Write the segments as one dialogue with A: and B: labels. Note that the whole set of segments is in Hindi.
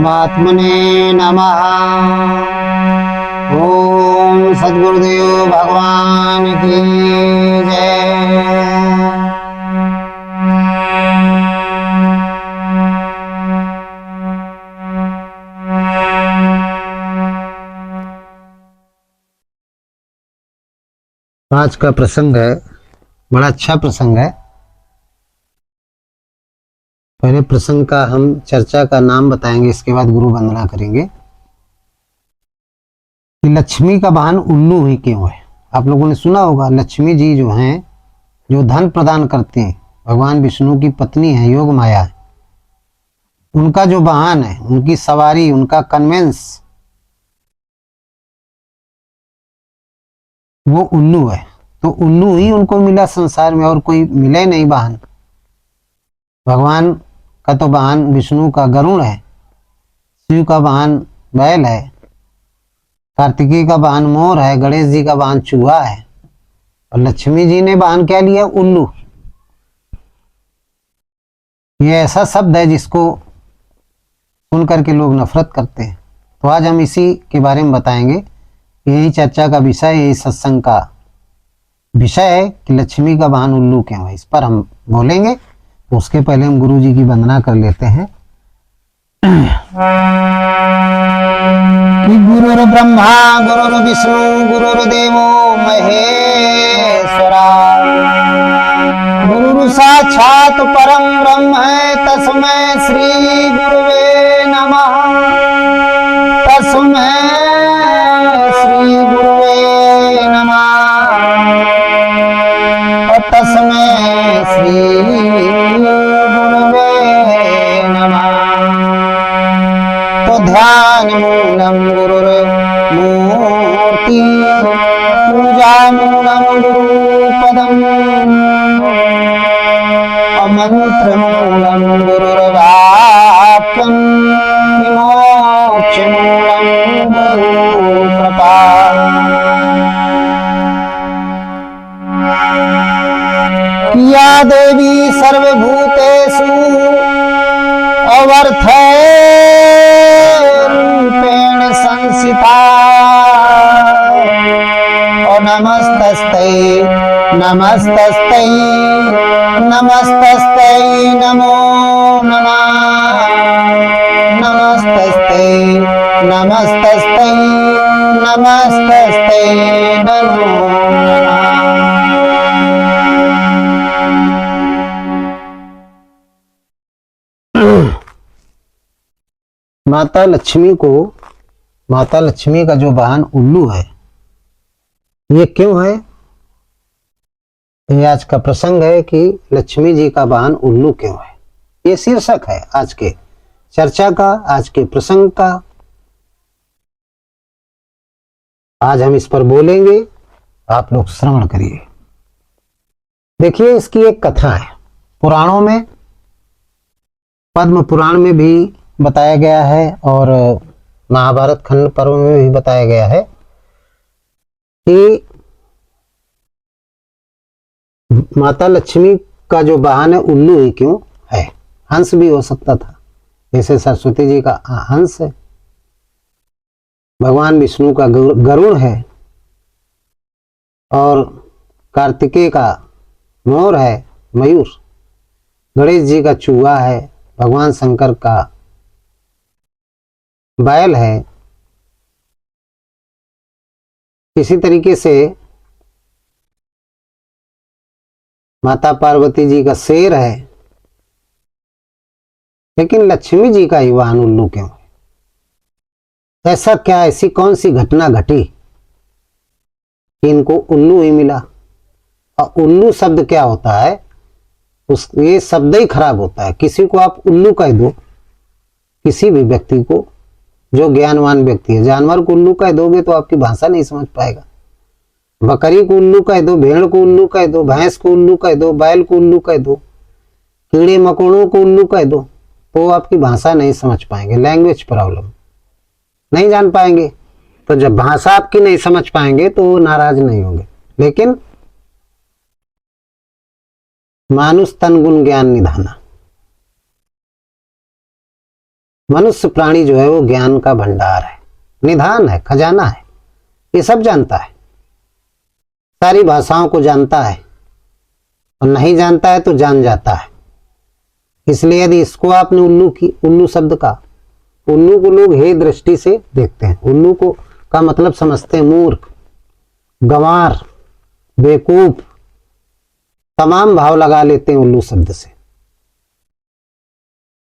A: परमात्मने नमः। ओम सद्गुरुदेव भगवान की जय। आज का प्रसंग है, बड़ा अच्छा प्रसंग है। पहले प्रसंग का हम चर्चा का नाम बताएंगे, इसके बाद गुरु वंदना करेंगे। कि लक्ष्मी का वाहन उल्लू ही क्यों है। आप लोगों ने सुना होगा, लक्ष्मी जी जो हैं, जो धन प्रदान करती हैं, भगवान विष्णु की पत्नी है, योग माया है। उनका जो वाहन है, उनकी सवारी, उनका कन्वेंस, वो उल्लू है। तो उल्लू ही उनको मिला संसार में, और कोई मिले नहीं वाहन। भगवान का तो वाहन विष्णु का गरुड़ है, शिव का वाहन बैल है, कार्तिकेय का वाहन मोर है, गणेश जी का वाहन चूहा है, और लक्ष्मी जी ने वाहन क्या लिया? उल्लू। ये ऐसा शब्द है जिसको सुन करके लोग नफरत करते हैं। तो आज हम इसी के बारे में बताएंगे। यही चर्चा का विषय, यही सत्संग का विषय है कि लक्ष्मी का वाहन उल्लू क्यों है। इस पर हम बोलेंगे। तो उसके पहले हम गुरु जी की वंदना कर लेते हैं। गुरुर् ब्रह्मा गुरुर्विष्णु गुरुर्देवो महेश्वरा, गुरु साक्षात परम ब्रह्म है, तस्मै श्री गुरुवे नमः। तस्मै श्री गुरुवे नमः। तस्मै श्री गुरुवे नमः। तो ध्यान मूलम गुरुर्मूर्ति, पूजा मूलम गुरुपदम, मंत्र मूलम गुरुर्वाक्यम, विमोक्ष मूलम गुरुकृपा। या देवी सर्वभूतेषु अवर्थरूपेण संस्थिता, नमस्तस्ते नमस्तस्ते नमस्तस्ते नमो नमः। नमस्तस्ते नमस्तस्ते नमस्तस्ते नमो नमः। माता लक्ष्मी को, माता लक्ष्मी का जो वाहन उल्लू है, ये क्यों है? ये आज का प्रसंग है कि लक्ष्मी जी का वाहन उल्लू क्यों है। ये शीर्षक है आज के चर्चा का, आज के प्रसंग का। आज हम इस पर बोलेंगे, आप लोग श्रवण करिए। देखिए, इसकी एक कथा है पुराणों में, पद्म पुराण में भी बताया गया है और महाभारत खंड पर्व में भी बताया गया है कि माता लक्ष्मी का जो वाहन है उल्लू ही क्यों है। हंस भी हो सकता था, जैसे सरस्वती जी का हंस है, भगवान विष्णु का गरुड़ है, और कार्तिकेय का मोर है, मयूर, गणेश जी का चूहा है, भगवान शंकर का बैल है। इसी तरीके से माता पार्वती जी का शेर है। लेकिन लक्ष्मी जी का ही वाहन उल्लू क्यों है? ऐसा क्या, ऐसी कौन सी घटना घटी कि इनको उल्लू ही मिला? और उल्लू शब्द क्या होता है? ये शब्द ही खराब होता है। किसी को आप उल्लू कह दो, किसी भी व्यक्ति को जो ज्ञानवान व्यक्ति है, जानवर को उल्लू कह दोगे तो आपकी भाषा नहीं समझ पाएगा। बकरी को उल्लू कह दो, भेड़ को उल्लू कह दो, भैंस को उल्लू कह दो, बैल को उल्लू कह दो, कीड़े मकोड़ों को उल्लू कह दो, तो आपकी भाषा नहीं समझ पाएंगे। लैंग्वेज प्रॉब्लम, नहीं जान पाएंगे। तो जब भाषा आपकी नहीं समझ पाएंगे तो वो नाराज नहीं होंगे। लेकिन मानुष तन गुण ज्ञान निधाना, मनुष्य प्राणी जो है वो ज्ञान का भंडार है, निधान है, खजाना है, ये सब जानता है, सारी भाषाओं को जानता है, और नहीं जानता है तो जान जाता है। इसलिए यदि इसको आपने उल्लू शब्द का, उल्लू को लोग हे दृष्टि से देखते हैं, उल्लू को का मतलब समझते हैं मूर्ख, गंवार, बेवकूफ, तमाम भाव लगा लेते हैं उल्लू शब्द से।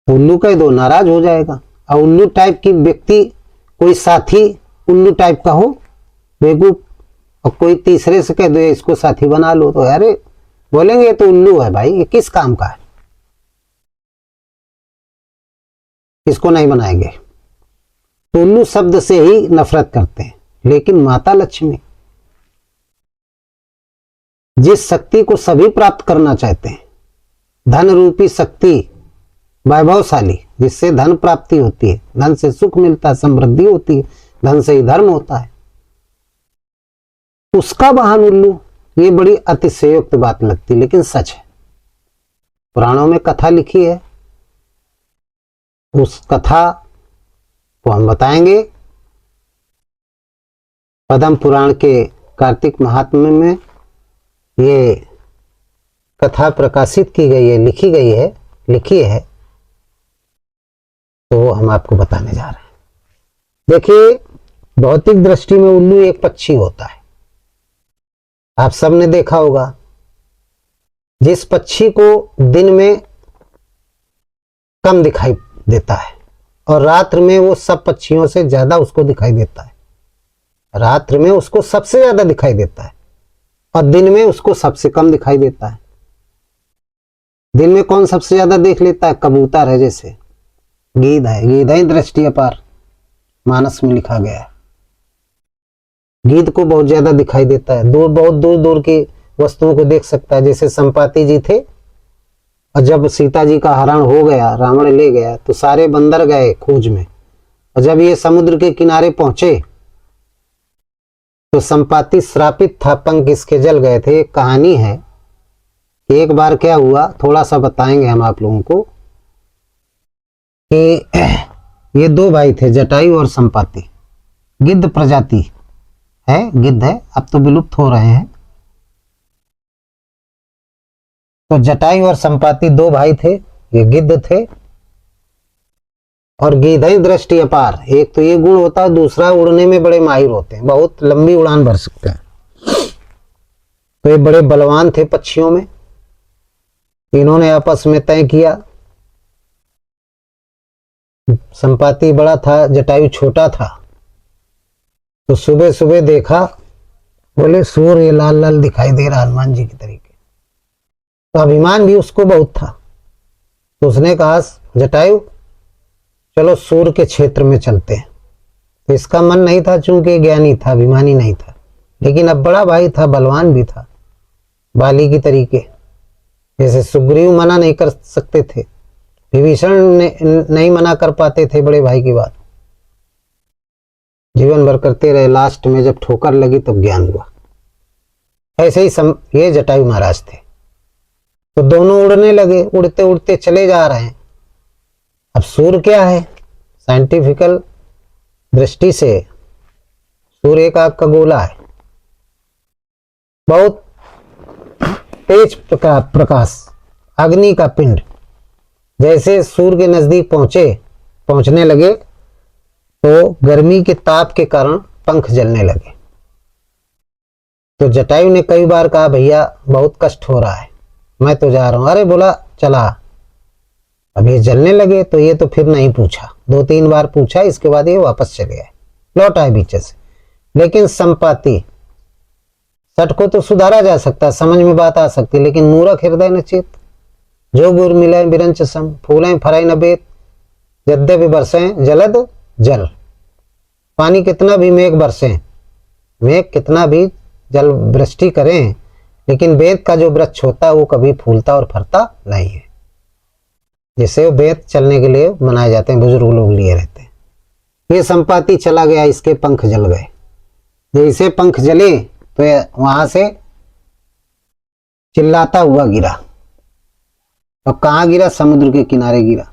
A: तो उल्लू कह दो नाराज हो जाएगा, और उल्लू टाइप की व्यक्ति, कोई साथी उल्लू टाइप का हो, बेवकूफ, और कोई तीसरे से कह दो इसको साथी बना लो, तो अरे बोलेंगे ये तो उल्लू है भाई, ये किस काम का है, इसको नहीं बनाएंगे। तो उल्लू शब्द से ही नफरत करते हैं। लेकिन माता लक्ष्मी जिस शक्ति को सभी प्राप्त करना चाहते हैं, धन रूपी शक्ति, वैभवशाली, जिससे धन प्राप्ति होती है, धन से सुख मिलता है, समृद्धि होती है, धन से ही धर्म होता है, उसका वाहन उल्लू, ये बड़ी अतिशयोक्त बात लगती, लेकिन सच है। पुराणों में कथा लिखी है, उस कथा को हम बताएंगे। पद्म पुराण के कार्तिक महात्म्य में ये कथा प्रकाशित की गई है, लिखी है, तो वो हम आपको बताने जा रहे हैं। देखिए, भौतिक दृष्टि में उल्लू एक पक्षी होता है, आप सबने देखा होगा। जिस पक्षी को दिन में कम दिखाई देता है और रात्र में वो सब पक्षियों से ज्यादा उसको दिखाई देता है, रात्र में उसको सबसे ज्यादा दिखाई देता है और दिन में उसको सबसे कम दिखाई देता है। दिन में कौन सबसे ज्यादा देख लेता है? कबूतर है, जैसे गीध है, गीधई दृष्टि अपार, मानस में लिखा गया है। गीध को बहुत ज्यादा दिखाई देता है, बहुत दूर दूर की वस्तुओं को देख सकता है। जैसे संपाति जी थे, और जब सीता जी का हरण हो गया, रावण ले गया, तो सारे बंदर गए खोज में, और जब ये समुद्र के किनारे पहुंचे तो संपाति श्रापित था, पंख इसके जल गए थे। एक कहानी है कि एक बार क्या हुआ, थोड़ा सा बताएंगे हम आप लोगों को, कि ये दो भाई थे, जटायु और संपाति, गिद्ध प्रजाति है, गिद्ध है, अब तो विलुप्त हो रहे हैं। तो जटायु और संपाति दो भाई थे, ये गिद्ध थे, और गिद्धई दृष्टि अपार, एक तो ये गुण होता है, दूसरा उड़ने में बड़े माहिर होते हैं, बहुत लंबी उड़ान भर सकते हैं। तो ये बड़े बलवान थे पक्षियों में। इन्होंने आपस में तय किया, संपाति बड़ा था, जटायु छोटा था, तो सुबह सुबह देखा, बोले सूर्य लाल लाल दिखाई दे रहा हनुमान जी की तरीके। तो अभिमान भी उसको बहुत था, तो उसने कहा जटायु चलो सूर्य के क्षेत्र में चलते हैं। तो इसका मन नहीं था, चूंकि ज्ञानी था, अभिमानी नहीं था, लेकिन अब बड़ा भाई था, बलवान भी था, बाली की तरीके। जैसे सुग्रीव मना नहीं कर सकते थे, विभीषण नहीं मना कर पाते थे बड़े भाई की बात, जीवन भर करते रहे, लास्ट में जब ठोकर लगी तब ज्ञान हुआ। ऐसे ही ये जटायु महाराज थे। तो दोनों उड़ने लगे, उड़ते उड़ते चले जा रहे हैं। अब सूर्य क्या है? साइंटिफिकल दृष्टि से सूर्य एक आग का गोला है, बहुत तेज प्रकाश, अग्नि का पिंड। जैसे सूर्य के नजदीक पहुंचने लगे तो गर्मी के ताप के कारण पंख जलने लगे। तो जटायु ने कई बार कहा भैया बहुत कष्ट हो रहा है, मैं तो जा रहा हूं। अरे बोला चला। अब ये जलने लगे तो ये तो फिर नहीं पूछा, 2-3 बार पूछा, इसके बाद ये वापस चले आए, लौट आए बीच से। लेकिन संपाति, सट को तो सुधारा जा सकता है, समझ में बात आ सकती, लेकिन मूर्ख हृदय न चेत, जो गुर मिले बिरंच सम, फूलें फराई न बेत, यद्यपि बरसें जलद जल। पानी कितना भी मेघ बरसे, मेघ कितना भी जल वृष्टि करें, लेकिन वेद का जो वृक्ष होता है वो कभी फूलता और फरता नहीं है। जिसे वेद चलने के लिए बनाए जाते हैं, बुजुर्ग लोग लिए रहते हैं। ये संपाति चला गया, इसके पंख जल गए। जैसे पंख जले तो वहां से चिल्लाता हुआ गिरा। और कहाँ गिरा? समुद्र के किनारे गिरा।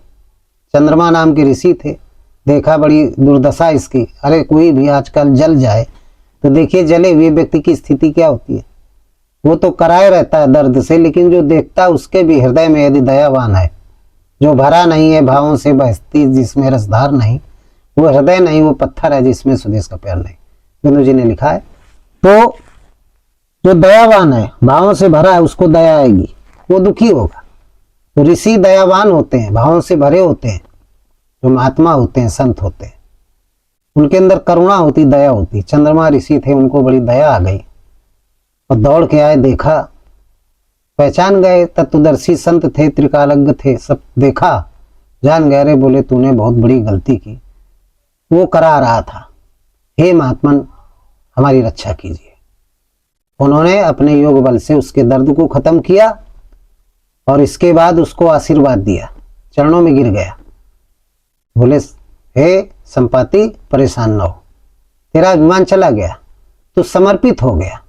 A: चंद्रमा नाम के ऋषि थे। देखा बड़ी दुर्दशा इसकी। अरे कोई भी आजकल जल जाए तो देखिए जले हुए व्यक्ति की स्थिति क्या होती है। वो तो कराए रहता है दर्द से, लेकिन जो देखता है उसके भी हृदय में यदि दयावान है, जो भरा नहीं है भावों से बहती जिसमें रसधार नहीं, वो हृदय नहीं, वो पत्थर है जिसमें स्वदेश का प्यार नहीं। बिंदु जी ने लिखा है। तो जो दयावान है, भावों से भरा है, उसको दया आएगी, वो दुखी होगा। तो ऋषि दयावान होते हैं, भावों से भरे होते हैं। जो महात्मा होते हैं, संत होते हैं, उनके अंदर करुणा होती, दया होती। चंद्रमा ऋषि थे, उनको बड़ी दया आ गई और दौड़ के आए, देखा, पहचान गए। तत्वदर्शी संत थे, त्रिकालज्ञ थे, सब देखा, जान गए। रे बोले तूने बहुत बड़ी गलती की। वो करा रहा था, हे महात्मन हमारी रक्षा कीजिए। उन्होंने अपने योग बल से उसके दर्द को खत्म किया और इसके बाद उसको आशीर्वाद दिया, चरणों में गिर गया। बोले हे संपाति परेशान न हो, तेरा अभिमान चला गया, तू समर्पित हो गया।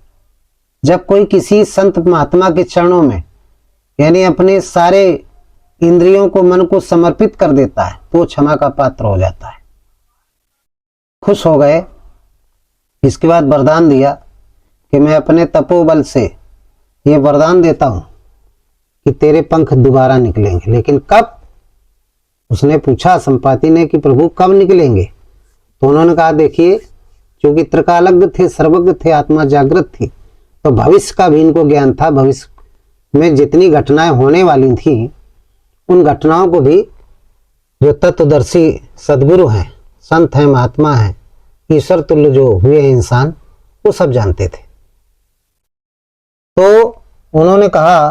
A: जब कोई किसी संत महात्मा के चरणों में यानी अपने सारे इंद्रियों को, मन को समर्पित कर देता है तो क्षमा का पात्र हो जाता है। खुश हो गए। इसके बाद वरदान दिया कि मैं अपने तपोबल से ये वरदान देता हूं कि तेरे पंख दोबारा निकलेंगे। लेकिन कब? उसने पूछा संपाति ने कि प्रभु कब निकलेंगे? तो उन्होंने कहा देखिए, क्योंकि त्रिकालज्ञ थे, सर्वज्ञ थे, आत्मा जागृत थी, तो भविष्य का भी इनको ज्ञान था। भविष्य में जितनी घटनाएं होने वाली थी उन घटनाओं को भी जो तत्वदर्शी सदगुरु हैं, संत हैं, महात्मा हैं, ईश्वर तुल्य जो हुए हैं इंसान, वो सब जानते थे। तो उन्होंने कहा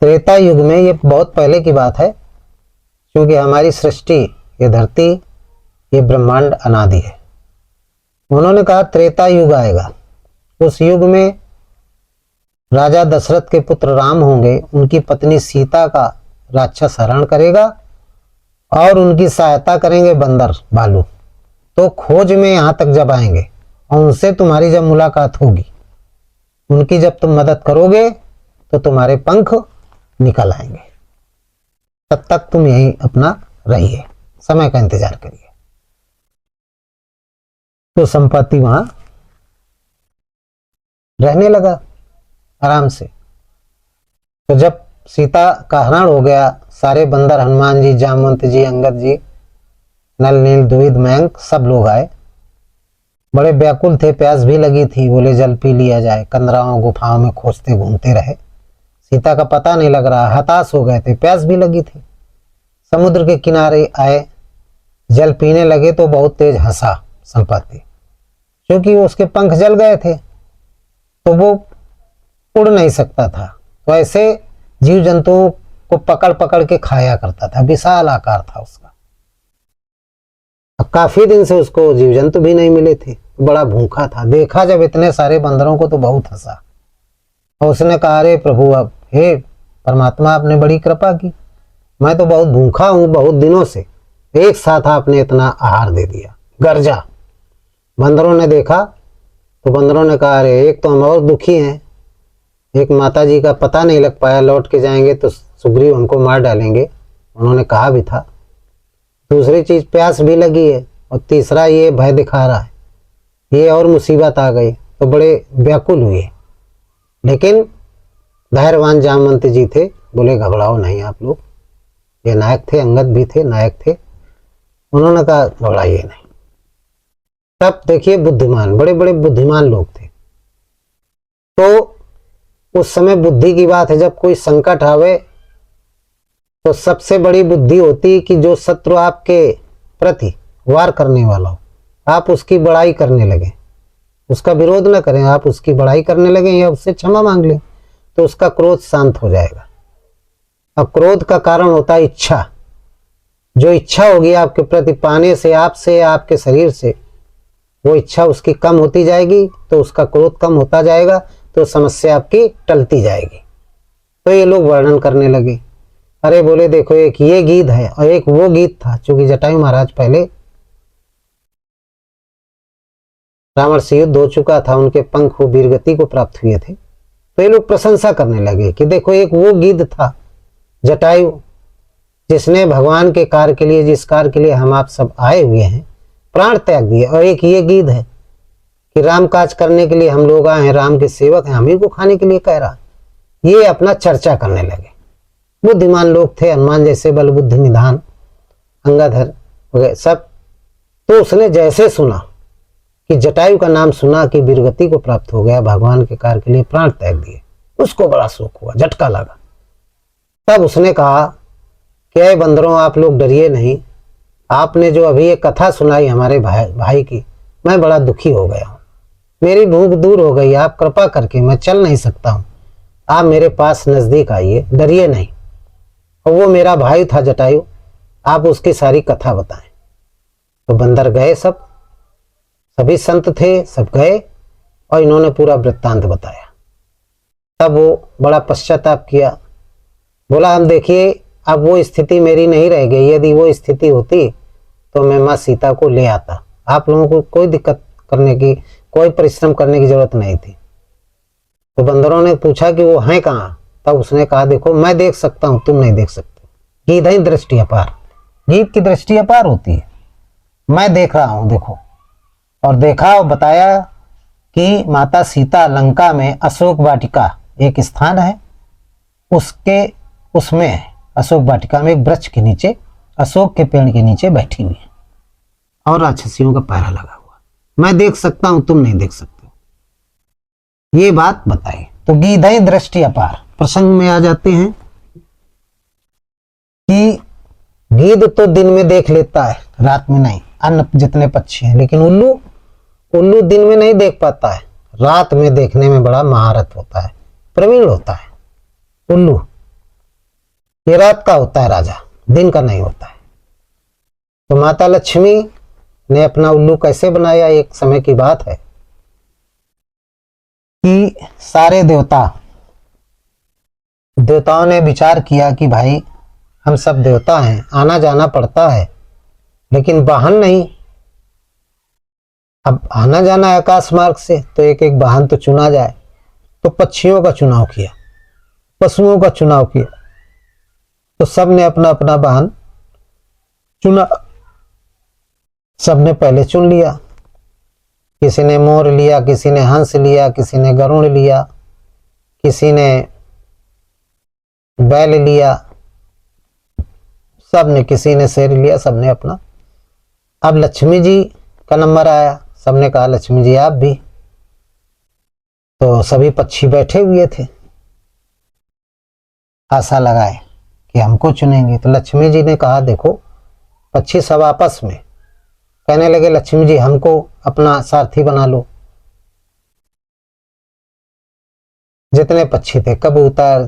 A: त्रेता युग में, ये बहुत पहले की बात है, क्योंकि हमारी सृष्टि, ये धरती, ये ब्रह्मांड अनादि है। उन्होंने कहा त्रेता युग आएगा, उस युग में राजा दशरथ के पुत्र राम होंगे, उनकी पत्नी सीता का राक्षस हरण करेगा और उनकी सहायता करेंगे बंदर भालू। तो खोज में यहां तक जब आएंगे और उनसे तुम्हारी जब मुलाकात होगी, उनकी जब तुम मदद करोगे तो तुम्हारे पंख निकल आएंगे। तब तक तुम यहीं अपना रहिए, समय का इंतजार करिए। तो संपत्ति वहां रहने लगा आराम से। तो जब सीता का हरण हो गया, सारे बंदर, हनुमान जी, जामवंत जी, अंगद जी, नल नील द्विविध मयंक, सब लोग आए। बड़े व्याकुल थे, प्यास भी लगी थी। बोले जल पी लिया जाए। कंदराओं गुफाओं में खोजते घूमते रहे, सीता का पता नहीं लग रहा, हताश हो गए थे, प्यास भी लगी थी। समुद्र के किनारे आए, जल पीने लगे तो बहुत तेज हंसा संपत्ति, क्योंकि उसके पंख जल गए थे तो वो उड़ नहीं सकता था। तो ऐसे जीव जंतुओं को पकड़ पकड़ के खाया करता था, विशाल आकार था उसका। अब काफी दिन से उसको जीव जंतु भी नहीं मिले थे, बड़ा भूखा था। देखा जब इतने सारे बंदरों को तो बहुत हंसा और उसने कहा अरे प्रभु, अब हे परमात्मा, आपने बड़ी कृपा की, मैं तो बहुत भूखा हूं बहुत दिनों से, एक साथ आपने इतना आहार दे दिया। गर्जा। बंदरों ने देखा तो बंदरों ने कहा अरे एक तो हम और दुखी हैं, एक माता जी का पता नहीं लग पाया, लौट के जाएंगे तो सुग्रीव हमको मार डालेंगे, उन्होंने कहा भी था। दूसरी चीज प्यास भी लगी है और तीसरा ये भय दिखा रहा है, ये और मुसीबत आ गई। तो बड़े व्याकुल हुए। लेकिन धैर्यवान जामवंत जी थे, बोले घबराओ नहीं आप लोग। ये नायक थे, अंगद भी थे, नायक थे। उन्होंने कहा घबराइए नहीं। तब देखिए बुद्धिमान, बड़े बड़े बुद्धिमान लोग थे। तो उस समय बुद्धि की बात है, जब कोई संकट आवे तो सबसे बड़ी बुद्धि होती कि जो शत्रु आपके प्रति वार करने वाला हो, आप उसकी बड़ाई करने लगे, उसका विरोध न करें, आप उसकी बड़ाई करने लगे या उससे क्षमा मांग लें, तो उसका क्रोध शांत हो जाएगा। अब क्रोध का कारण होता है इच्छा। जो इच्छा होगी आपके प्रति पाने से, आपसे, आपके शरीर से, वो इच्छा उसकी कम होती जाएगी तो उसका क्रोध कम होता जाएगा, तो समस्या आपकी टलती जाएगी। तो ये लोग वर्णन करने लगे। अरे बोले देखो, एक ये गीत है और एक वो गीत था। चूंकि जटायु महाराज पहले रावण से युद्ध हो चुका था, उनके पंख वो वीरगति को प्राप्त हुए थे, तो ये लोग प्रशंसा करने लगे कि देखो एक वो गीत था जटायु जिसने भगवान के कार्य के लिए, जिस कार्य के लिए हम आप सब आए हुए हैं, प्राण त्याग दिए। और एक ये गीत है कि राम काज करने के लिए हम लोग आए हैं, राम के सेवक हैं, हम ही को खाने के लिए कह रहा। ये अपना चर्चा करने लगे। बुद्धिमान लोग थे, हनुमान जैसे बल बुद्धि निधान, अंगाधर वगैरह सब। तो उसने जैसे सुना कि जटायु का नाम सुना कि वीरगति को प्राप्त हो गया, भगवान के कार्य के लिए प्राण त्याग दिए, उसको बड़ा शौक हुआ, झटका लगा। तब उसने कहा कि अय बंदरों, आप लोग डरिए नहीं, आपने जो अभी ये कथा सुनाई हमारे भाई की, मैं बड़ा दुखी हो गया हूँ, मेरी भूख दूर हो गई, आप कृपा करके, मैं चल नहीं सकता हूँ, आप मेरे पास नजदीक आइए, डरिए नहीं। और वो मेरा भाई था जटायु, आप उसकी सारी कथा बताएं। तो बंदर गए, सभी संत थे, सब गए और इन्होंने पूरा वृत्तांत बताया। तब वो बड़ा पश्चाताप किया, बोला हम देखिए अब वो स्थिति मेरी नहीं रह गई, यदि वो स्थिति होती तो मैं माँ सीता को ले आता, आप लोगों को कोई दिक्कत करने की, कोई परिश्रम करने की जरूरत नहीं थी। तो बंदरों ने पूछा कि वो हैं कहाँ? तब उसने कहा देखो मैं देख सकता हूँ, तुम नहीं देख सकते, गीत ही दृष्टि अपार, गीत की दृष्टि अपार होती है, मैं देख रहा हूँ, देखो। और देखा और बताया कि माता सीता लंका में अशोक वाटिका एक स्थान है, उसमें अशोक वाटिका में एक वृक्ष के नीचे, अशोक के पेड़ के नीचे बैठी हुई है और राक्षसियों का पहरा लगा हुआ, मैं देख सकता हूं, तुम नहीं देख सकते। ये बात बताई। तो गीधई दृष्टि अपार, प्रसंग में आ जाते हैं कि गीध तो दिन में देख लेता है, रात में नहीं, अन्य जितने पक्षी हैं, लेकिन उल्लू दिन में नहीं देख पाता है, रात में देखने में बड़ा महारत होता है, प्रवीण होता है उल्लू। ये रात का होता है राजा, दिन का नहीं होता है। तो माता लक्ष्मी ने अपना उल्लू कैसे बनाया, एक समय की बात है कि सारे देवताओं ने विचार किया कि भाई हम सब देवता हैं, आना जाना पड़ता है, लेकिन वाहन नहीं। अब आना जाना है आकाश मार्ग से, तो एक एक वाहन तो चुना जाए। तो पक्षियों का चुनाव किया, पशुओं का चुनाव किया। तो सब ने अपना अपना वाहन चुना, सबने पहले चुन लिया। किसी ने मोर लिया, किसी ने हंस लिया, किसी ने गरुड़ लिया, किसी ने बैल लिया, सबने, किसी ने शेर लिया, सबने अपना। अब लक्ष्मी जी का नंबर आया, सबने कहा लक्ष्मी जी आप भी। तो सभी पक्षी बैठे हुए थे, आशा लगाए कि हमको चुनेंगे। तो लक्ष्मी जी ने कहा देखो, पक्षी सब आपस में कहने लगे लक्ष्मी जी हमको अपना सारथी बना लो। जितने पक्षी थे, कबूतर,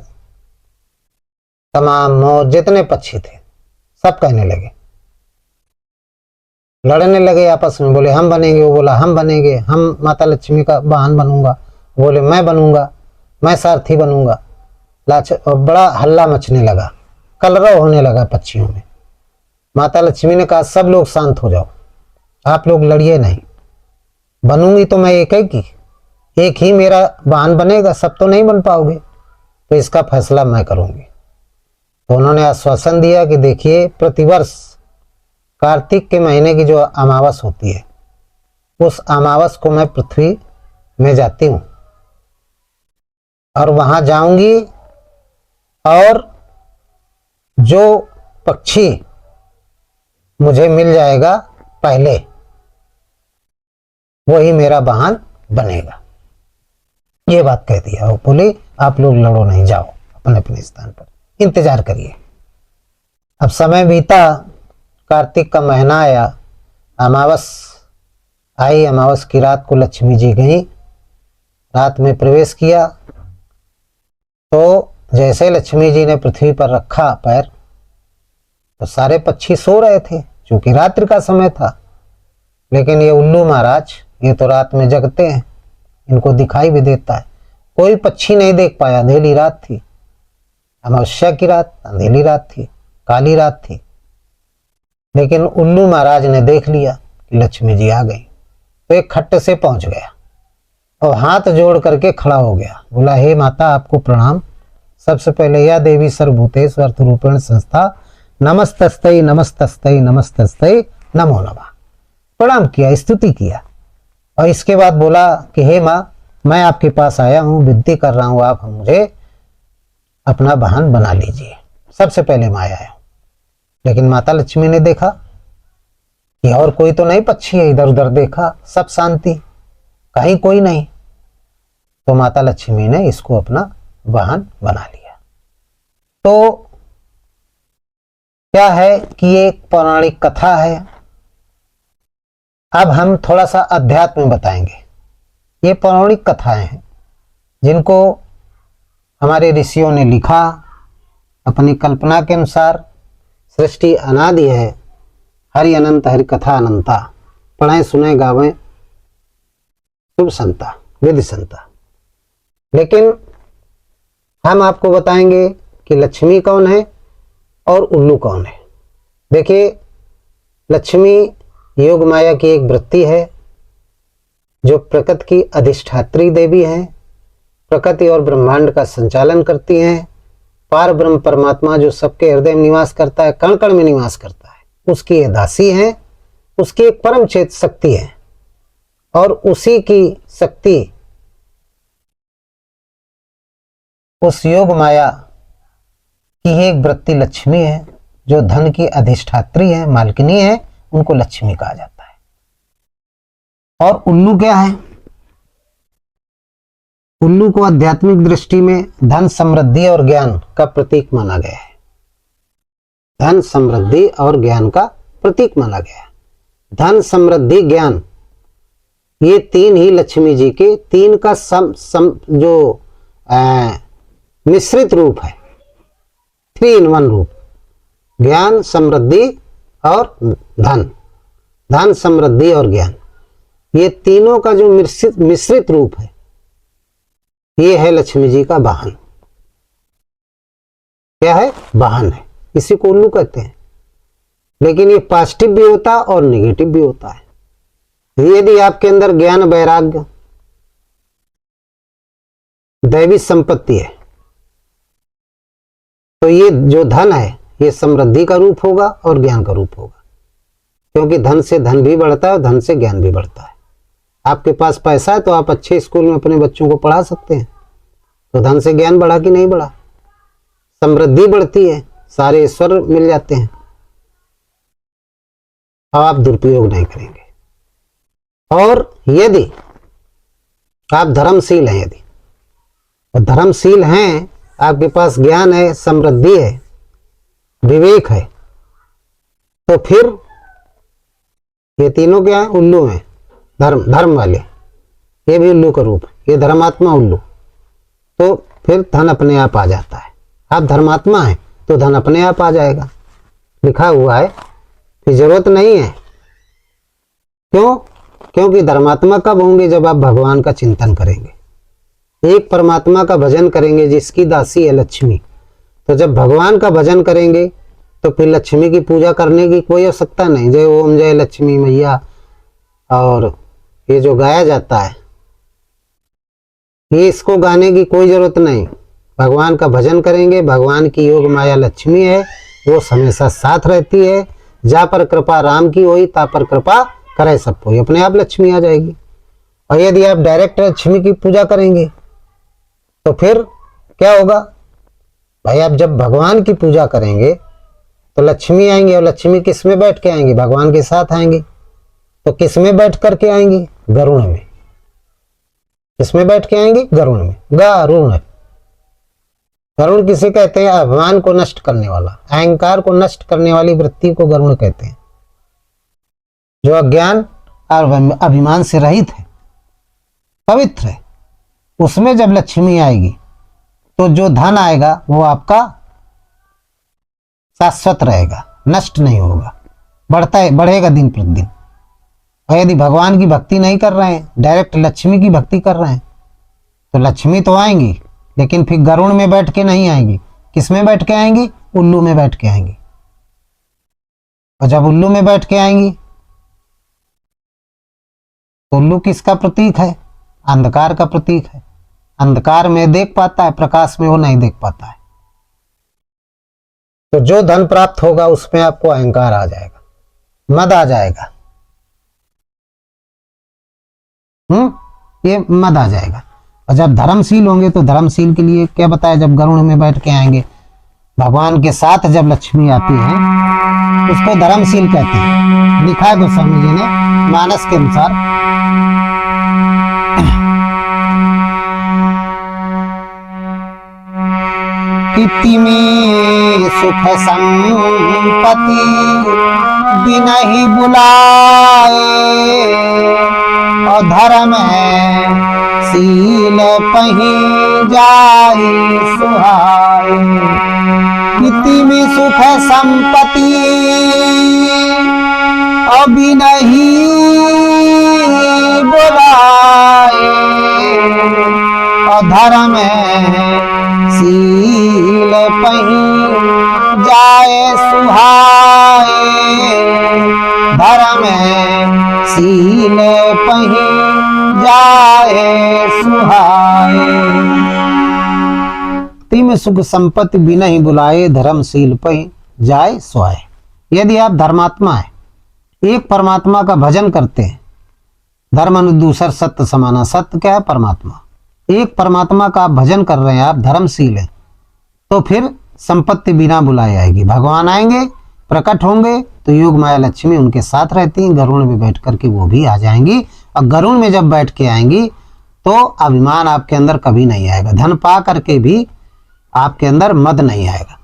A: तमाम मोर, जितने पक्षी थे, सब कहने लगे, लड़ने लगे आपस में, बोले हम बनेंगे, वो बोला हम बनेंगे, हम माता लक्ष्मी का वाहन बनूंगा, बोले मैं बनूंगा, मैं सारथी बनूंगा। बड़ा हल्ला मचने लगा, कलरव होने लगा पक्षियों में। माता लक्ष्मी ने कहा सब लोग शांत हो जाओ, आप लोग लड़िए नहीं, बनूंगी तो मैं एक ही मेरा वाहन बनेगा, सब तो नहीं बन पाओगे, तो इसका फैसला मैं करूंगी। तो उन्होंने आश्वासन दिया कि देखिए प्रतिवर्ष कार्तिक के महीने की जो अमावस होती है, उस अमावस को मैं पृथ्वी में जाती हूं और वहां जाऊंगी, और जो पक्षी मुझे मिल जाएगा पहले, वही मेरा वाहन बनेगा। ये बात कह दिया। वो बोले आप लोग लड़ो नहीं, जाओ अपने अपने स्थान पर इंतजार करिए। अब समय बीता, कार्तिक का महीना आया, अमावस आई। अमावस की रात को लक्ष्मी जी गई, रात में प्रवेश किया। तो जैसे लक्ष्मी जी ने पृथ्वी पर रखा पैर, तो सारे पक्षी सो रहे थे, क्योंकि रात्रि का समय था। लेकिन ये उल्लू महाराज, ये तो रात में जगते हैं, इनको दिखाई भी देता है। कोई पक्षी नहीं देख पाया, अंधेरी रात थी, अमावस्या की रात, अंधेरी रात थी, काली रात थी। लेकिन उल्लू महाराज ने देख लिया कि लक्ष्मी जी आ गई, तो एक खट्टे से पहुंच गया और हाथ जोड़ करके खड़ा हो गया, बोला हे माता आपको प्रणाम। सबसे पहले या देवी सर्वभूतेषु अर्थ रूपेण संस्था नमस्तस्तै नमस्तस्तै नमस्तस्तै नमो नमः, प्रणाम किया, स्तुति किया। और इसके बाद बोला कि हे माँ, मैं आपके पास आया हूँ, विनती कर रहा हूँ, आप मुझे अपना वाहन बना लीजिए। सबसे पहले मैं आया हूँ। लेकिन माता लक्ष्मी ने देखा कि और कोई तो नहीं पक्षी है, इधर उधर देखा, सब शांति, कहीं कोई नहीं। तो माता लक्ष्मी ने इसको अपना वाहन बना लिया। तो क्या है कि ये एक पौराणिक कथा है। अब हम थोड़ा सा अध्यात्म में बताएंगे। ये पौराणिक कथाएं हैं जिनको हमारे ऋषियों ने लिखा अपनी कल्पना के अनुसार। सृष्टि अनादि है, हरि अनंत हरि कथा अनंता, पढ़ें सुने गावें शुभ संता विधि संता। लेकिन हम आपको बताएंगे कि लक्ष्मी कौन है और उल्लू कौन है। देखिए, लक्ष्मी योग माया की एक वृत्ति है जो प्रकृति की अधिष्ठात्री देवी है, प्रकृति और ब्रह्मांड का संचालन करती हैं। पार ब्रह्म परमात्मा जो सबके हृदय में निवास करता है, कण कण में निवास करता है, उसकी ये दासी है, उसकी एक परम चेत शक्ति है। और उसी की शक्ति उस योग माया की एक वृत्ति लक्ष्मी है, जो धन की अधिष्ठात्री है, मालकिनी है, उनको लक्ष्मी कहा जाता है। और उल्लू क्या है? उल्लू को आध्यात्मिक दृष्टि में धन समृद्धि और ज्ञान का प्रतीक माना गया है। धन समृद्धि और ज्ञान का प्रतीक माना गया है। धन समृद्धि ज्ञान, ये तीन ही लक्ष्मी जी के तीन का जो मिश्रित रूप है, 3 in 1 रूप। ज्ञान, समृद्धि और धन, धन समृद्धि और ज्ञान, ये तीनों का जो मिश्रित रूप है, ये है लक्ष्मी जी का वाहन। क्या है? वाहन है। इसी को उल्लू कहते हैं। लेकिन ये पॉजिटिव भी होता है और नेगेटिव भी होता है। यदि आपके अंदर ज्ञान, वैराग्य, दैवी संपत्ति है, तो ये जो धन है ये समृद्धि का रूप होगा और ज्ञान का रूप होगा। क्योंकि धन से धन भी बढ़ता है, धन से ज्ञान भी बढ़ता है। आपके पास पैसा है तो आप अच्छे स्कूल में अपने बच्चों को पढ़ा सकते हैं, तो धन से ज्ञान बढ़ा कि नहीं बढ़ा? समृद्धि बढ़ती है, सारे ईश्वर मिल जाते हैं। अब आप दुरुपयोग नहीं करेंगे। और यदि आप धर्मशील हैं, यदि धर्मशील हैं, आपके पास ज्ञान है, समृद्धि है, विवेक है, तो फिर ये तीनों क्या है? उल्लू हैं। धर्म वाले, ये भी उल्लू का रूप, ये धर्मात्मा उल्लू। तो फिर धन अपने आप आ जाता है। आप धर्मात्मा हैं तो धन अपने आप आ जाएगा, लिखा हुआ है, फिर जरूरत नहीं है। क्यों? क्योंकि धर्मात्मा कब होंगे? जब आप भगवान का चिंतन करेंगे, एक परमात्मा का भजन करेंगे जिसकी दासी है लक्ष्मी। तो जब भगवान का भजन करेंगे तो फिर लक्ष्मी की पूजा करने की कोई आवश्यकता नहीं। जय ओम जय लक्ष्मी मैया, और ये जो गाया जाता है, ये इसको गाने की कोई जरूरत नहीं। भगवान का भजन करेंगे, भगवान की योग माया लक्ष्मी है, वो हमेशा साथ रहती है। जा पर कृपा राम की होई, ता पर कृपा करे सब कोई, अपने आप लक्ष्मी आ जाएगी। और यदि आप डायरेक्ट लक्ष्मी की पूजा करेंगे तो फिर क्या होगा भाई? आप जब भगवान की पूजा करेंगे तो लक्ष्मी आएंगे, और लक्ष्मी किस में बैठ के आएंगी? भगवान के साथ आएंगी। तो किस में बैठ करके आएंगी? गरुड़ में। किस में बैठ के आएंगी? गरुड़ में। गरुड़, गरुड़ किसे कहते हैं? अभिमान को नष्ट करने वाला, अहंकार को नष्ट करने वाली वृत्ति को गरुड़ कहते हैं, जो अज्ञान और अभिमान से रहित है, पवित्र है। उसमें जब लक्ष्मी आएगी तो जो धन आएगा वो आपका शाश्वत रहेगा, नष्ट नहीं होगा, बढ़ेगा दिन प्रतिदिन। और यदि भगवान की भक्ति नहीं कर रहे हैं, डायरेक्ट लक्ष्मी की भक्ति कर रहे हैं, तो लक्ष्मी तो आएंगी, लेकिन फिर गरुड़ में बैठ के नहीं आएंगी। किस में बैठ के आएंगी? उल्लू में बैठ के आएंगी। और जब उल्लू में बैठ के आएंगी तो उल्लू किसका प्रतीक है? अंधकार का प्रतीक है। अंधकार में देख पाता है, प्रकाश में वो नहीं देख पाता है। तो जो धन प्राप्त होगा उसमें आपको अहंकार आ जाएगा, मद आ जाएगा। ये मद आ जाएगा। और जब धर्मशील होंगे तो धर्मशील के लिए क्या बताया, जब गरुड़ में बैठ के आएंगे भगवान के साथ, जब लक्ष्मी आती है उसको धर्मशील कहते हैं। लिखा है गोस्वामी जी ने मानस के अनुसार। कीर्ति में सुख संपत्ति बिनहि बुलाए, और धर्म शील पही जाई सुहाए। कीर्ति में सुख संपत्ति अभी नहीं बुलाए, और धर्म शील पही जाए सुहाए। धर्म शील पही जाए सुहाए। तिम सुख संपत्ति बिना ही बुलाए, धर्मशील पही जाए सुहाए। यदि आप धर्मात्मा है, एक परमात्मा का भजन करते हैं, धर्म अनु दूसर सत्य समाना। सत्य क्या है? परमात्मा। एक परमात्मा का आप भजन कर रहे हैं, आप धर्मशील हैं, तो फिर संपत्ति बिना बुलाए आएगी। भगवान आएंगे, प्रकट होंगे तो योग माया लक्ष्मी उनके साथ रहती हैं, गरुड़ में बैठ करके वो भी आ जाएंगी। और गरुड़ में जब बैठ के आएंगी तो अभिमान आपके अंदर कभी नहीं आएगा। धन पा करके भी आपके अंदर मद नहीं आएगा,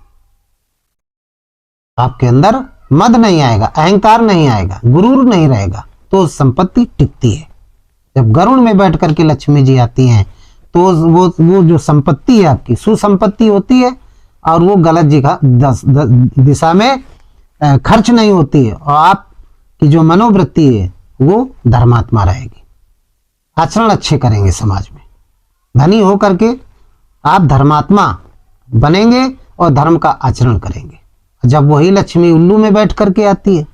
A: आपके अंदर मद नहीं आएगा, अहंकार नहीं आएगा, गुरूर नहीं रहेगा, तो संपत्ति टिकती है। जब गरुड़ में बैठ करके लक्ष्मी जी आती हैं तो वो जो संपत्ति है आपकी सुसंपत्ति होती है, और वो गलत जगह दिशा में खर्च नहीं होती है, और आपकी जो मनोवृत्ति है वो धर्मात्मा रहेगी। आचरण अच्छे करेंगे समाज में, धनी होकर के आप धर्मात्मा बनेंगे और धर्म का आचरण करेंगे। जब वही लक्ष्मी उल्लू में बैठ करके आती है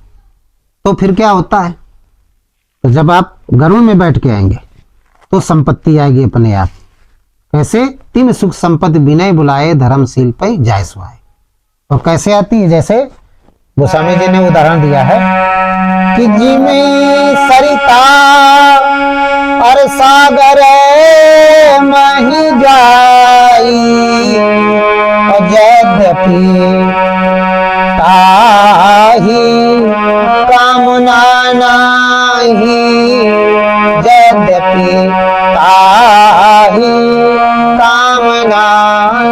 A: तो फिर क्या होता है, तो जब आप गरुड़ में बैठ के आएंगे तो संपत्ति आएगी अपने आप। कैसे? तीन सुख संपत्ति बिना बुलाए, धर्मशील पे जाय सुहाए। और कैसे आती है? जैसे गोस्वामी जी ने उदाहरण दिया है कि जिमें सरिता और सागर मही जाई, और यद्यपि ताही कामना नाही, यद्यपि ताही कामना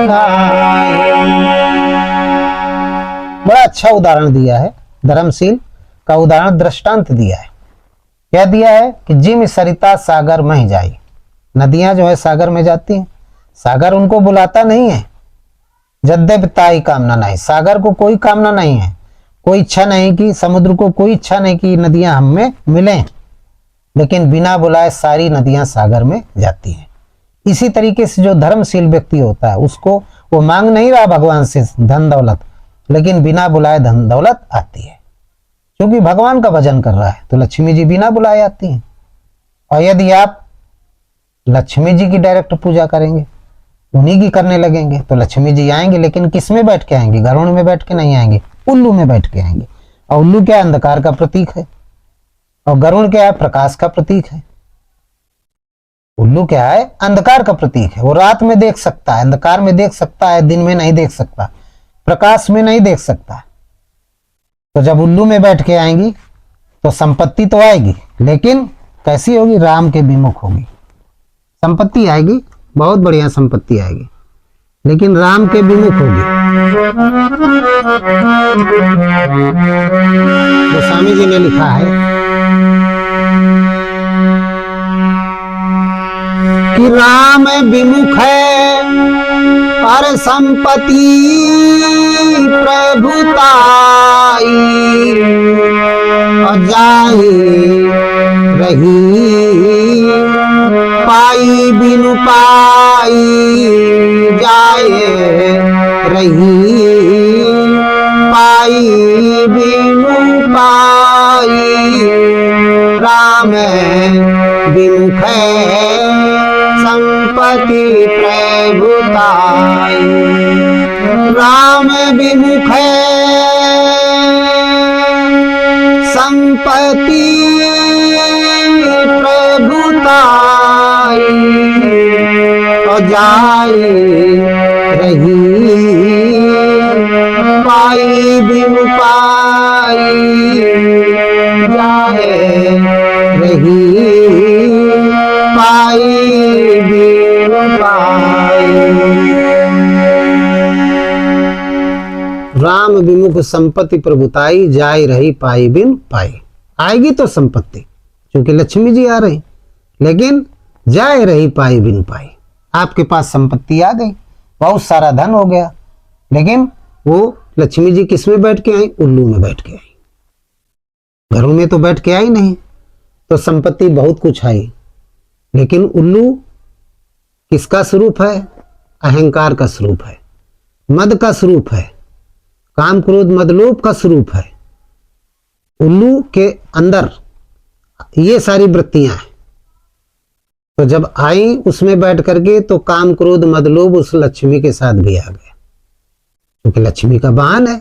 A: नाही। बड़ा अच्छा उदाहरण दिया है, धर्मशील का उदाहरण दृष्टांत दिया है। क्या दिया है कि जिम सरिता सागर में जाई। नदियां जो है सागर में जाती हैं, सागर उनको बुलाता नहीं है। यद्यपि ताई कामना नहीं, सागर को कोई कामना नहीं है, कोई इच्छा नहीं कि समुद्र को कोई इच्छा नहीं कि नदियां हम में मिलें, लेकिन बिना बुलाए सारी नदियां सागर में जाती हैं। इसी तरीके से जो धर्मशील व्यक्ति होता है उसको वो मांग नहीं रहा भगवान से धन दौलत, लेकिन बिना बुलाए धन दौलत आती है, क्योंकि भगवान का भजन कर रहा है तो लक्ष्मी जी बिना बुलाए आती हैं। और यदि आप लक्ष्मी जी की डायरेक्ट पूजा करेंगे, उन्हीं की करने लगेंगे, तो लक्ष्मी जी आएंगे, लेकिन किस में बैठ के आएंगे? गरुड़ में बैठ के नहीं आएंगे, उल्लू में बैठ के आएंगे। और उल्लू क्या? अंधकार का प्रतीक है, और गरुड़ क्या है? प्रकाश का प्रतीक है। उल्लू क्या है? अंधकार का प्रतीक है। वो रात में देख सकता है, अंधकार में देख सकता है, दिन में नहीं देख सकता, प्रकाश में नहीं देख सकता। तो जब उल्लू में बैठ के आएंगी तो संपत्ति तो आएगी, लेकिन कैसी होगी? राम के विमुख होगी। संपत्ति आएगी, बहुत बढ़िया संपत्ति आएगी, लेकिन राम के विमुख होगी। गोस्वामी जी ने लिखा है कि राम विमुख है पर संपत्ति प्रभुताई, और जाई रही पाई बिनु पाई, जाए रही पाई बिनु पाई। राम विमुख संपत्ति प्रभुताई। राम विमुख संपत्ति प्रभुताई और जाई रही पाई बिनु पाई जाए रही पाई बिनु पाई। राम विमुख संपत्ति प्रभुताई जाय रही पाई बिन पाई। आएगी तो संपत्ति, क्योंकि लक्ष्मी जी आ रही, लेकिन जाय रही पाई बिन पाई। आपके पास संपत्ति आ गई, बहुत सारा धन हो गया, लेकिन वो लक्ष्मी जी किस में बैठ के आई? उल्लू में बैठ के आई। घरों में तो बैठ के आई नहीं, तो संपत्ति बहुत कुछ आई, लेकिन उल्लू किसका स्वरूप है? अहंकार का स्वरूप है, मद का स्वरूप है, काम क्रोध मदलोभ का स्वरूप है। उल्लू के अंदर ये सारी वृत्तियां हैं। तो जब आई उसमें बैठ करके तो काम क्रोध मदलोभ उस लक्ष्मी के साथ भी आ गया, क्योंकि लक्ष्मी का वाहन है।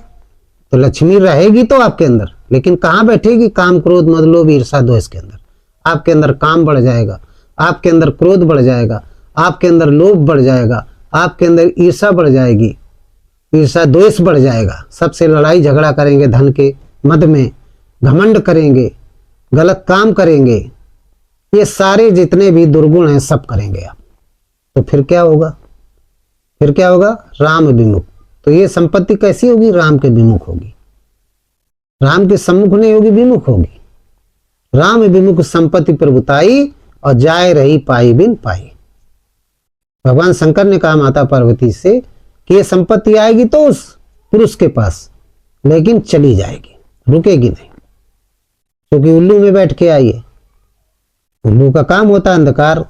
A: तो लक्ष्मी रहेगी तो आपके अंदर, लेकिन कहाँ बैठेगी? काम क्रोध मदलोभ ईर्षा द्वेष के अंदर। आपके अंदर काम बढ़ जाएगा, आपके अंदर क्रोध बढ़ जाएगा, आपके अंदर लोभ बढ़ जाएगा, आपके अंदर ईर्षा बढ़ जाएगी, ईर्षा द्वेष बढ़ जाएगा। सबसे लड़ाई झगड़ा करेंगे, धन के मद में घमंड करेंगे, गलत काम करेंगे, ये सारे जितने भी दुर्गुण हैं सब करेंगे आप। तो फिर क्या होगा? फिर क्या होगा? राम विमुख। तो ये संपत्ति कैसी होगी? राम के विमुख होगी, राम के सम्मुख नहीं होगी, विमुख होगी। राम विमुख संपत्ति प्रभुताई और जाय रही पाई बिन पाई। भगवान शंकर ने कहा माता पार्वती से कि ये संपत्ति आएगी तो उस पुरुष के पास, लेकिन चली जाएगी, रुकेगी नहीं, क्योंकि उल्लू में बैठ के आई है। उल्लू का काम होता है अंधकार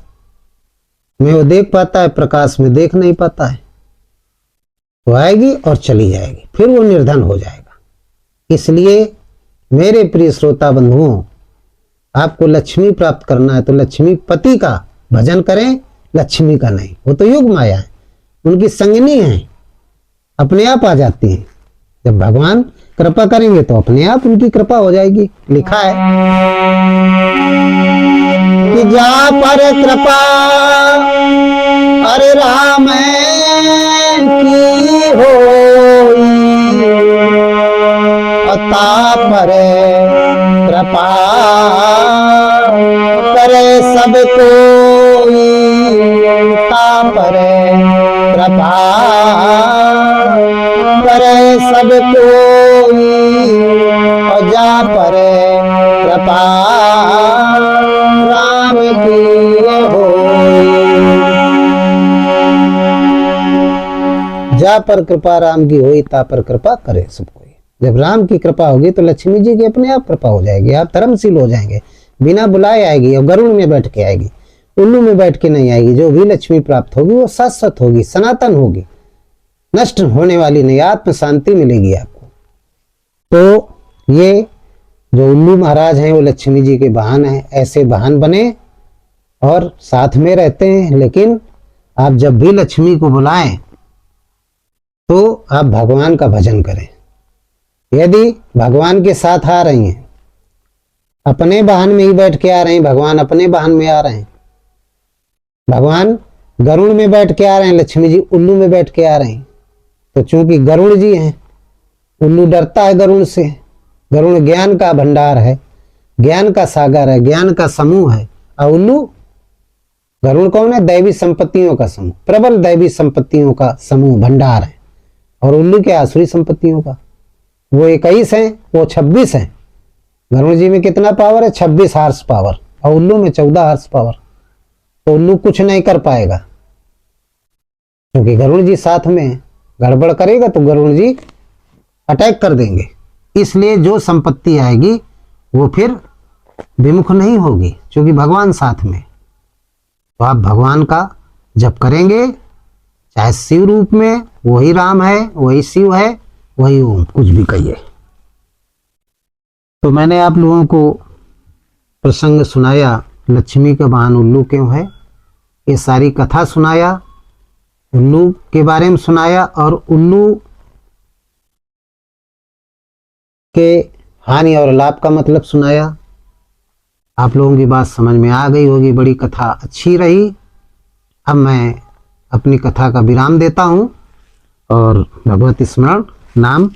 A: में वो देख पाता है, प्रकाश में देख नहीं पाता है। तो आएगी और चली जाएगी, फिर वो निर्धन हो जाएगा। इसलिए मेरे प्रिय श्रोता बंधुओं, आपको लक्ष्मी प्राप्त करना है तो लक्ष्मी पति का भजन करें, लक्ष्मी का नहीं। वो तो युग माया है, उनकी संगिनी है, अपने आप आ जाती हैं। जब भगवान कृपा करेंगे तो अपने आप उनकी कृपा हो जाएगी। लिखा है कि जा पर कृपा अरे राम की होई, अता पर कृपा करे सब कोई, ता पर कृपा करे सब कोई, और जा पर कृपा राम की होई। जा पर कृपा राम की होई, ता पर कृपा करे सब कोई। जब राम की कृपा होगी तो लक्ष्मी जी की अपने आप कृपा हो जाएगी, आप धर्मशील हो जाएंगे, बिना बुलाए आएगी और गरुड़ में बैठ के आएगी, उल्लू में बैठ के नहीं आएगी। जो भी लक्ष्मी प्राप्त होगी वो शाश्वत होगी, सनातन होगी, नष्ट होने वाली नहीं, आत्म शांति मिलेगी आपको। तो ये जो उल्लू महाराज हैं वो लक्ष्मी जी के वाहन हैं। ऐसे वाहन बने और साथ में रहते हैं, लेकिन आप जब भी लक्ष्मी को बुलाएं तो आप भगवान का भजन करें। यदि भगवान के साथ आ रही हैं, अपने वाहन में ही बैठ के आ रहे हैं, भगवान अपने वाहन में आ रहे हैं, भगवान गरुड़ में बैठ के आ रहे हैं, लक्ष्मी जी उल्लू में बैठ के आ रहे हैं, तो चूंकि गरुड़ जी हैं, उल्लू डरता है गरुड़ से। गरुड़ ज्ञान का भंडार है, ज्ञान का सागर है, ज्ञान का समूह है, और उल्लू गरुड़ कौन है? दैवी संपत्तियों का समूह, प्रबल दैवी संपत्तियों का समूह भंडार है। और उल्लू के आसुरी संपत्तियों का, वो 21 है, वो 26 है। गरुड़ जी में कितना पावर है? 26 हार्स पावर, और उल्लू में 14 हार्स पावर। तो उल्लू कुछ नहीं कर पाएगा, क्योंकि गरुड़ जी साथ में है। गड़बड़ करेगा तो गरुड़ जी अटैक कर देंगे। इसलिए जो संपत्ति आएगी वो फिर विमुख नहीं होगी, क्योंकि भगवान साथ में। तो आप भगवान का जप करेंगे, चाहे शिव रूप में, वही राम है, वही शिव है, वही ओम, कुछ भी कहिए। तो मैंने आप लोगों को प्रसंग सुनाया, लक्ष्मी का वाहन उल्लू क्यों है, ये सारी कथा सुनाया, उल्लू के बारे में सुनाया, और उल्लू के हानि और लाभ का मतलब सुनाया। आप लोगों की बात समझ में आ गई होगी, बड़ी कथा अच्छी रही। अब मैं अपनी कथा का विराम देता हूँ और भगवत स्मरण नाम।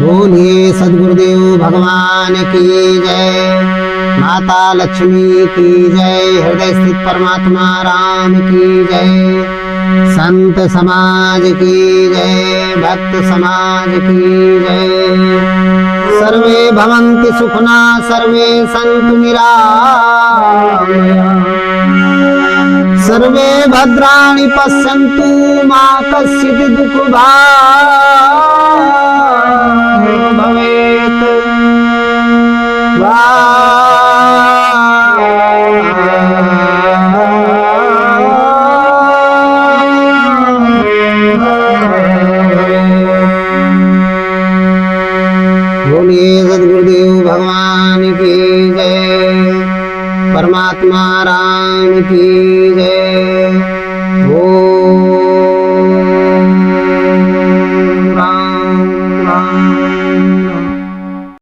A: बोलिए सद्गुरुदेव भगवान की जय, माता लक्ष्मी की जय, हृदय स्थित परमात्मा राम की जय, संत समाज की जय, भक्त समाज की जय। सर्वे भवन्ति सुखना सर्वे सन्तु निरामया, सर्वे भद्राणि पश्यन्तु मा कश्चित् दुःखभाग् भवेत्। बोलिए सद्गुरुदेव भगवान की जय, परमात्मा राम की जय।